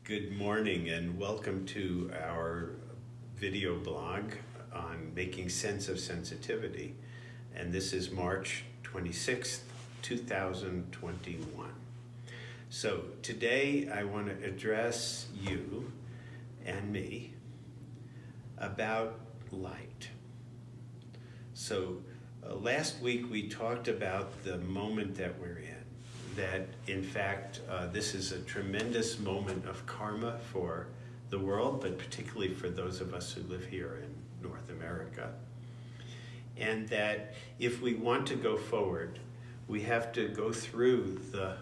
Good morning and welcome to our video blog on making sense of sensitivity. And this is March 26th, 2021. So today I want to address you and me about light. So last week we talked about the moment that we're in. That in fact this is a tremendous moment of karma for the world, but particularly for those of us who live here in North America. And that if we want to go forward, we have to go through the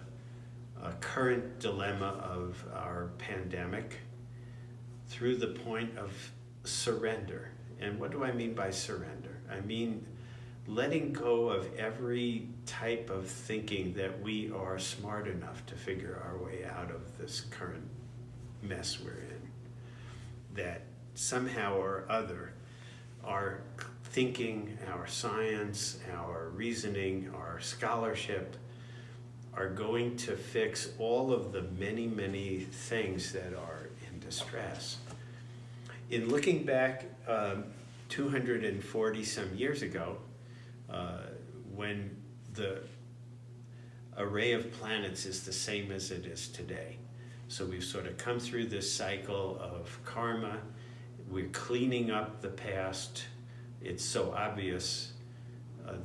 current dilemma of our pandemic through the point of surrender. And what do I mean by surrender? I mean letting go of every type of thinking that we are smart enough to figure our way out of this current mess we're in. That somehow or other, our thinking, our science, our reasoning, our scholarship are going to fix all of the many, many things that are in distress. In looking back 240 some years ago, when the array of planets is the same as it is today. So we've sort of come through this cycle of karma. We're cleaning up the past. It's so obvious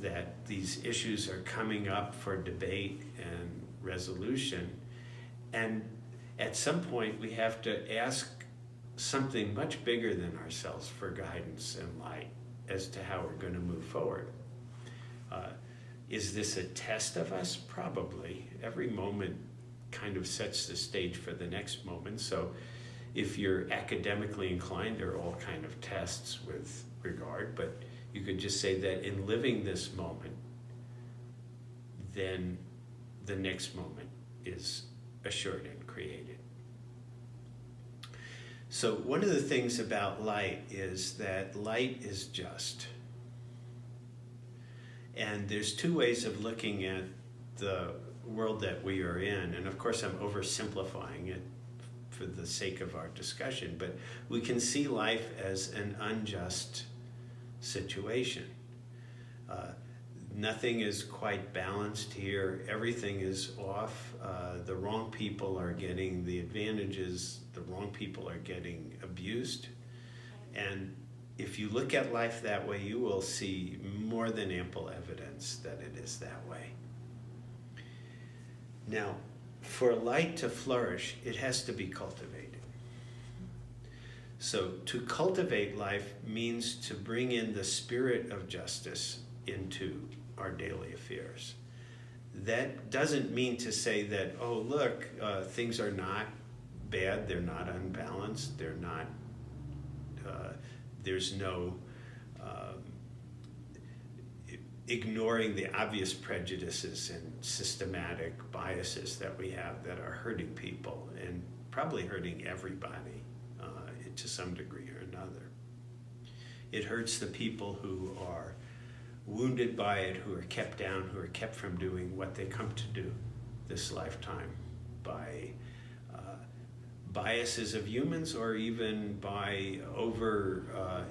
that these issues are coming up for debate and resolution. And at some point we have to ask something much bigger than ourselves for guidance and light as to how we're going to move forward. Is this a test of us? Probably. Every moment kind of sets the stage for the next moment. So if you're academically inclined, there are all kind of tests with regard, but you could just say that in living this moment, then the next moment is assured and created. So one of the things about light is that light is just. And there's two ways of looking at the world that we are in. And of course, I'm oversimplifying it for the sake of our discussion, but we can see life as an unjust situation. Nothing is quite balanced here. Everything is off. The wrong people are getting the advantages. The wrong people are getting abused. And if you look at life that way, you will see more than ample evidence that it is that way. Now, for light to flourish, it has to be cultivated. So to cultivate life means to bring in the spirit of justice into our daily affairs. That doesn't mean to say that, oh, look, things are not bad, they're not unbalanced, they're not there's no ignoring the obvious prejudices and systematic biases that we have that are hurting people and probably hurting everybody to some degree or another. It hurts the people who are wounded by it, who are kept down, who are kept from doing what they come to do this lifetime by biases of humans or even by over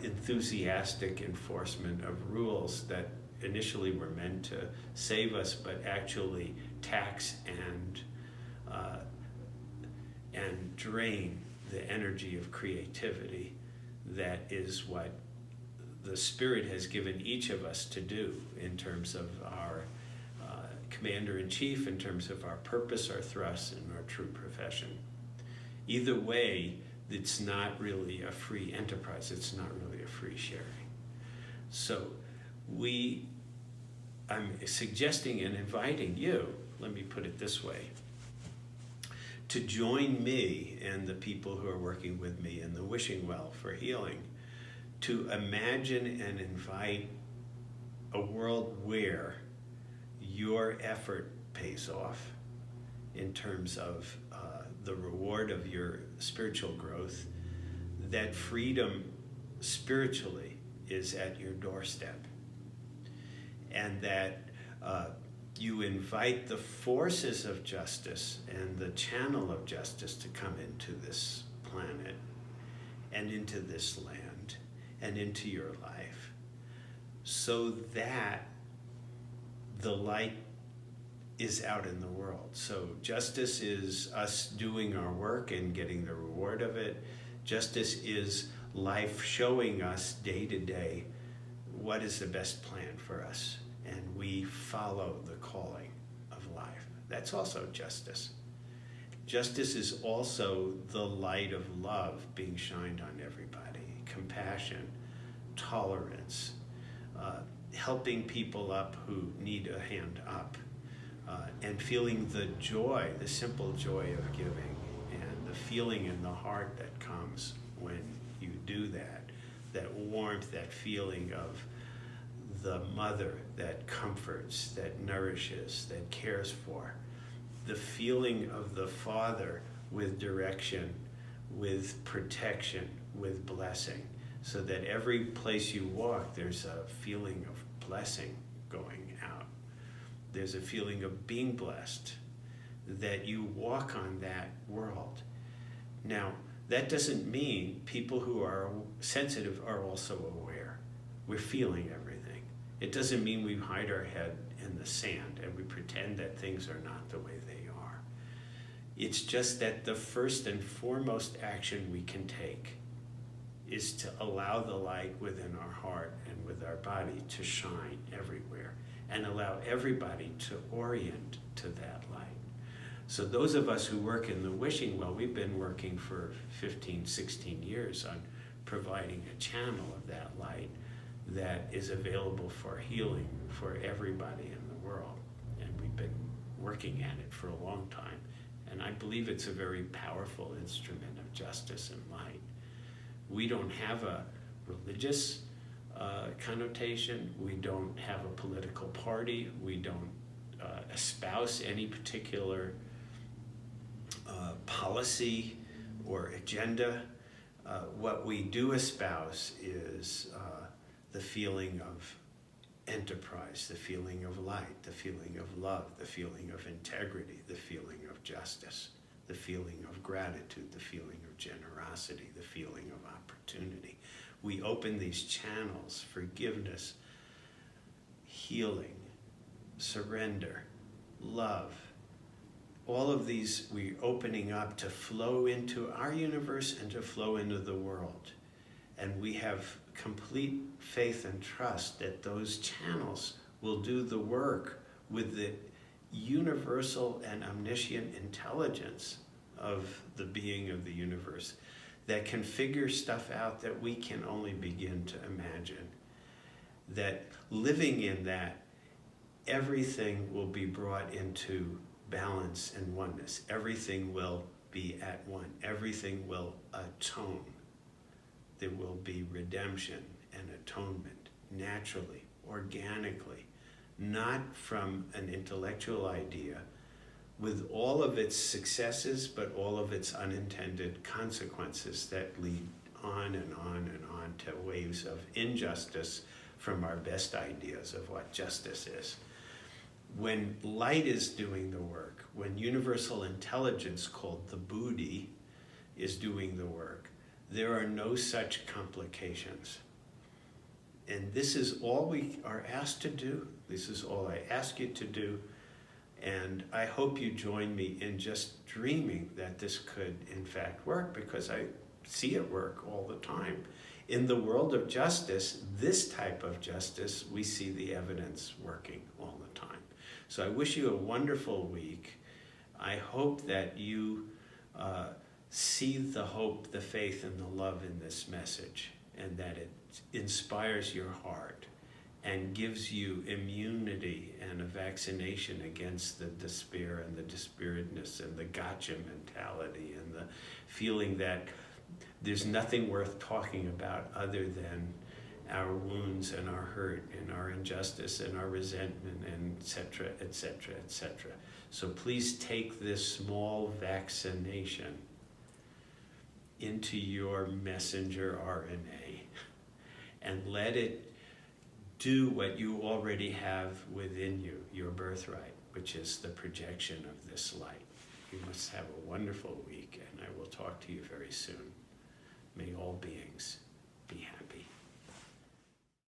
enthusiastic enforcement of rules that initially were meant to save us but actually tax and drain the energy of creativity that is what the Spirit has given each of us to do in terms of our commander-in-chief, in terms of our purpose, our thrust, and our true profession. Either way, it's not really a free enterprise. It's not really a free sharing. So I'm suggesting and inviting you, let me put it this way, to join me and the people who are working with me in the wishing well for healing, to imagine and invite a world where your effort pays off in terms of the reward of your spiritual growth, that freedom spiritually is at your doorstep, and that you invite the forces of justice and the channel of justice to come into this planet and into this land and into your life, so that the light is out in the world. So justice is us doing our work and getting the reward of it. Justice is life showing us day to day what is the best plan for us, and we follow the calling of life. That's also justice. Justice is also the light of love being shined on everybody. Compassion, tolerance, helping people up who need a hand up, and feeling the joy, the simple joy of giving, and the feeling in the heart that comes when you do that, that warmth, that feeling of the mother that comforts, that nourishes, that cares for, the feeling of the father with direction, with protection, with blessing, so that every place you walk, there's a feeling of blessing going out. There's a feeling of being blessed, that you walk on that world. Now, that doesn't mean people who are sensitive are also aware. We're feeling everything. It doesn't mean we hide our head in the sand and we pretend that things are not the way they are. It's just that the first and foremost action we can take is to allow the light within our heart and with our body to shine everywhere, and allow everybody to orient to that light. So those of us who work in the wishing well, we've been working for 15, 16 years on providing a channel of that light that is available for healing for everybody in the world. And we've been working at it for a long time. And I believe it's a very powerful instrument of justice and light. We don't have a religious connotation. We don't have a political party. We don't espouse any particular policy or agenda. What we do espouse is the feeling of enterprise, the feeling of light, the feeling of love, the feeling of integrity, the feeling of justice, the feeling of gratitude, the feeling of generosity, the feeling of opportunity. We open these channels: forgiveness, healing, surrender, love. All of these we're opening up to flow into our universe and to flow into the world. And we have complete faith and trust that those channels will do the work with the universal and omniscient intelligence of the being of the universe that can figure stuff out that we can only begin to imagine. That living in that, everything will be brought into balance and oneness. Everything will be at one. Everything will atone. There will be redemption and atonement naturally, organically, not from an intellectual idea with all of its successes, but all of its unintended consequences that lead on and on and on to waves of injustice from our best ideas of what justice is. When light is doing the work, when universal intelligence called the Buddhi is doing the work, there are no such complications. And this is all we are asked to do. This is all I ask you to do. And I hope you join me in just dreaming that this could in fact work, because I see it work all the time. In the world of justice, this type of justice, we see the evidence working all the time. So I wish you a wonderful week. I hope that you see the hope, the faith, and the love in this message, and that it inspires your heart and gives you immunity and a vaccination against the despair and the dispiritedness and the gotcha mentality and the feeling that there's nothing worth talking about other than our wounds and our hurt and our injustice and our resentment, and et cetera, et cetera, et cetera. So please take this small vaccination into your messenger RNA and let it do what you already have within you, your birthright, which is the projection of this light. You must have a wonderful week, and I will talk to you very soon. May all beings